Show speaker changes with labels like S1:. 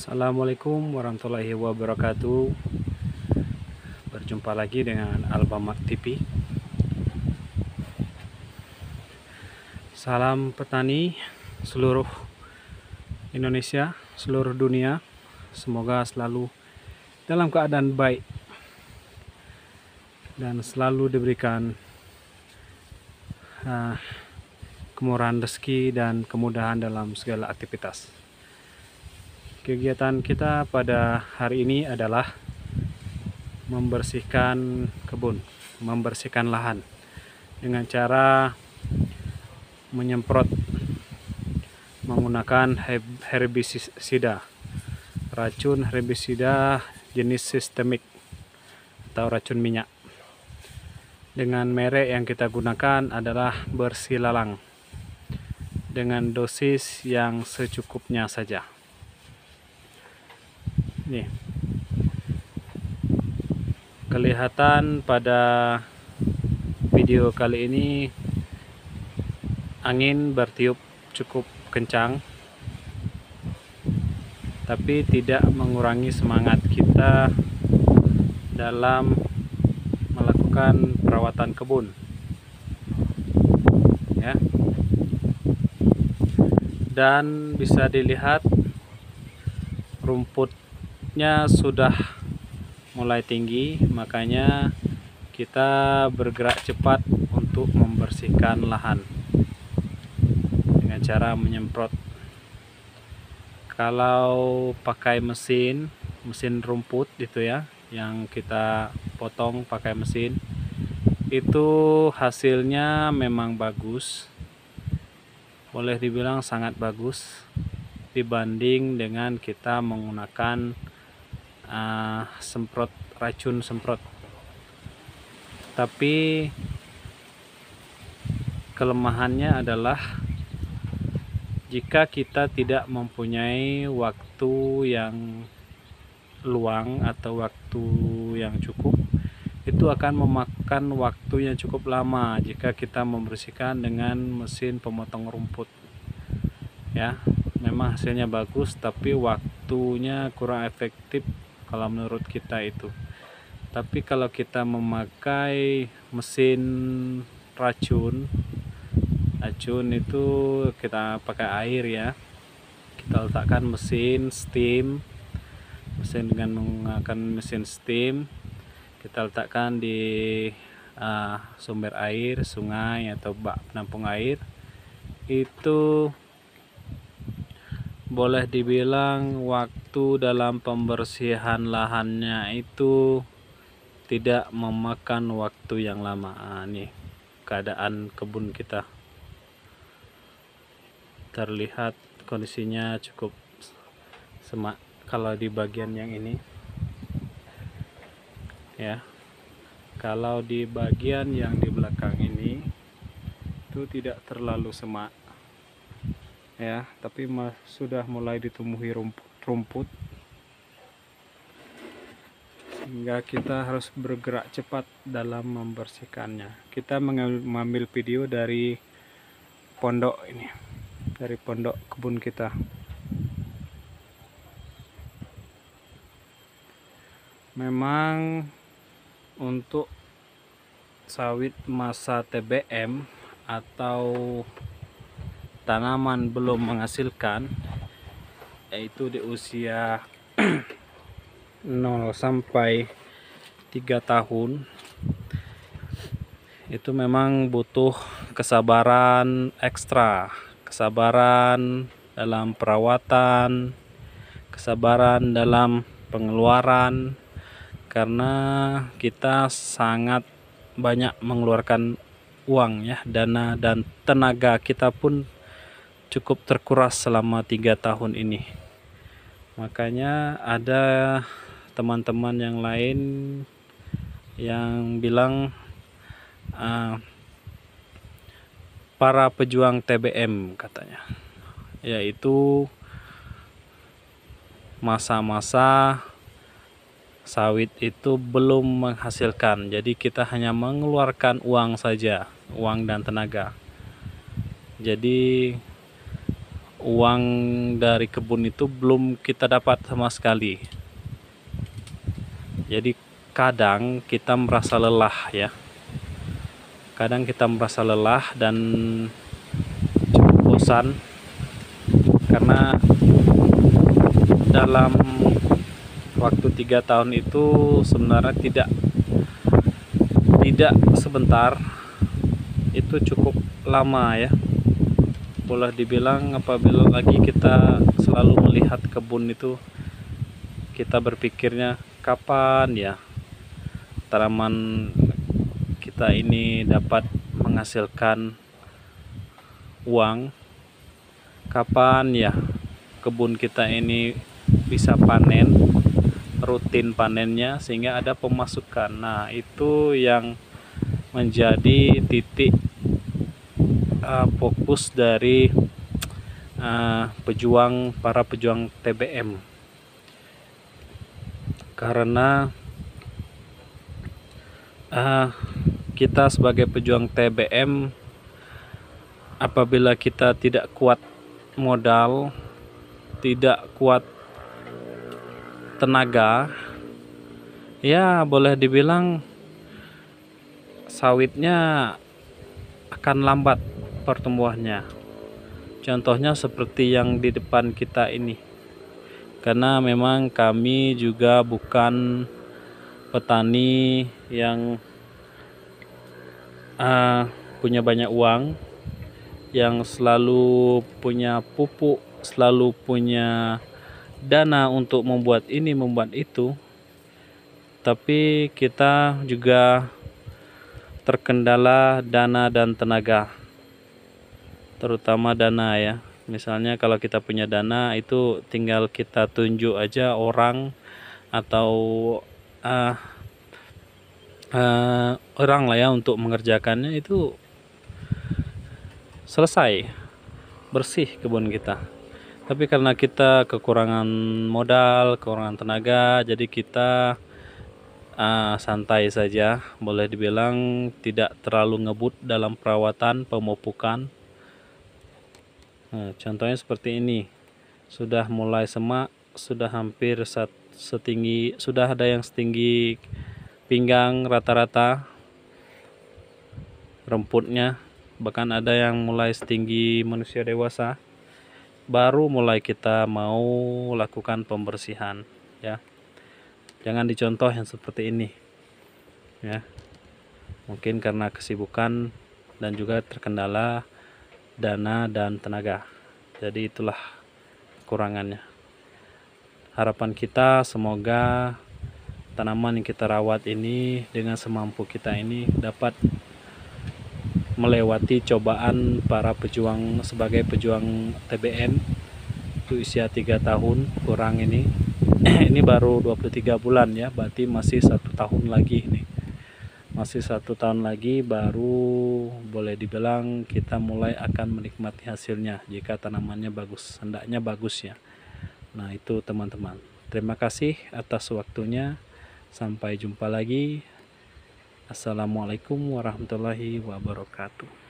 S1: Assalamualaikum warahmatullahi wabarakatuh. Berjumpa lagi dengan Albamak TV. Salam petani seluruh Indonesia, seluruh dunia. Semoga selalu dalam keadaan baik dan selalu diberikan kemurahan rezeki dan kemudahan dalam segala aktivitas. Kegiatan kita pada hari ini adalah membersihkan kebun, membersihkan lahan dengan cara menyemprot menggunakan herbisida, racun herbisida jenis sistemik atau racun minyak. Dengan merek yang kita gunakan adalah Bersilalang dengan dosis yang secukupnya saja. Nih, kelihatan pada video kali ini angin bertiup cukup kencang, tapi tidak mengurangi semangat kita dalam melakukan perawatan kebun, ya. Dan bisa dilihat rumputnya sudah mulai tinggi, makanya kita bergerak cepat untuk membersihkan lahan dengan cara menyemprot. Kalau pakai mesin rumput itu ya, yang kita potong pakai mesin, itu hasilnya memang bagus, boleh dibilang sangat bagus dibanding dengan kita menggunakan racun semprot. Tapi kelemahannya adalah jika kita tidak mempunyai waktu yang luang atau waktu yang cukup, itu akan memakan waktu yang cukup lama jika kita membersihkan dengan mesin pemotong rumput, ya. Memang hasilnya bagus, tapi waktunya kurang efektif kalau menurut kita itu. Tapi kalau kita memakai mesin racun itu kita pakai air, ya. Kita letakkan mesin dengan menggunakan mesin steam, kita letakkan di sumber air, sungai atau bak penampung air. Itu boleh dibilang waktu dalam pembersihan lahannya itu tidak memakan waktu yang lama. Nih keadaan kebun kita, terlihat kondisinya cukup semak kalau di bagian yang ini, ya. Kalau di bagian yang di belakang ini itu tidak terlalu semak, ya, tapi sudah mulai ditumbuhi rumput, sehingga kita harus bergerak cepat dalam membersihkannya. Kita mengambil video dari pondok ini, dari pondok kebun kita. Memang untuk sawit masa TBM atau tanaman belum menghasilkan, yaitu di usia 0 sampai 3 tahun, itu memang butuh kesabaran ekstra, kesabaran dalam perawatan, kesabaran dalam pengeluaran, karena kita sangat banyak mengeluarkan uang, ya, dana dan tenaga kita pun cukup terkuras selama 3 tahun ini. Makanya ada teman-teman yang lain yang bilang para pejuang TBM katanya, yaitu masa-masa sawit itu belum menghasilkan, jadi kita hanya mengeluarkan uang saja, uang dan tenaga. Jadi uang dari kebun itu belum kita dapat sama sekali. Jadi kadang kita merasa lelah ya. Kadang kita merasa lelah dan cukup bosan karena dalam waktu 3 tahun itu sebenarnya tidak sebentar, itu cukup lama ya. Boleh dibilang apabila lagi kita selalu melihat kebun itu, kita berpikirnya kapan ya tanaman kita ini dapat menghasilkan uang, kapan ya kebun kita ini bisa panen, rutin panennya sehingga ada pemasukan. Nah, itu yang menjadi titik fokus dari para pejuang TBM, karena kita sebagai pejuang TBM, apabila kita tidak kuat modal, tidak kuat tenaga, ya boleh dibilang sawitnya akan lambat pertumbuhannya. Contohnya seperti yang di depan kita ini. Karena memang kami juga bukan petani yang punya banyak uang, yang selalu punya pupuk, selalu punya dana untuk membuat ini, membuat itu. Tapi kita juga terkendala dana dan tenaga, terutama dana ya. Misalnya kalau kita punya dana itu tinggal kita tunjuk aja orang atau orang lah ya untuk mengerjakannya, itu selesai, bersih kebun kita. Tapi karena kita kekurangan modal, kekurangan tenaga, jadi kita santai saja, boleh dibilang tidak terlalu ngebut dalam perawatan pemupukan. Nah, contohnya seperti ini, sudah mulai semak, sudah hampir setinggi, sudah ada yang setinggi pinggang rata-rata rumputnya, bahkan ada yang mulai setinggi manusia dewasa. Baru mulai kita mau lakukan pembersihan ya. Jangan dicontoh yang seperti ini ya. Mungkin karena kesibukan dan juga terkendala dana dan tenaga. Jadi itulah kekurangannya. Harapan kita semoga tanaman yang kita rawat ini dengan semampu kita ini dapat melewati cobaan para pejuang sebagai pejuang TBM itu usia 3 tahun kurang ini. Ini baru 23 bulan ya, berarti masih 1 tahun lagi ini. Masih 1 tahun lagi baru boleh dibilang kita mulai akan menikmati hasilnya jika tanamannya bagus, hendaknya bagus ya. Nah, itu teman-teman. Terima kasih atas waktunya. Sampai jumpa lagi. Assalamualaikum warahmatullahi wabarakatuh.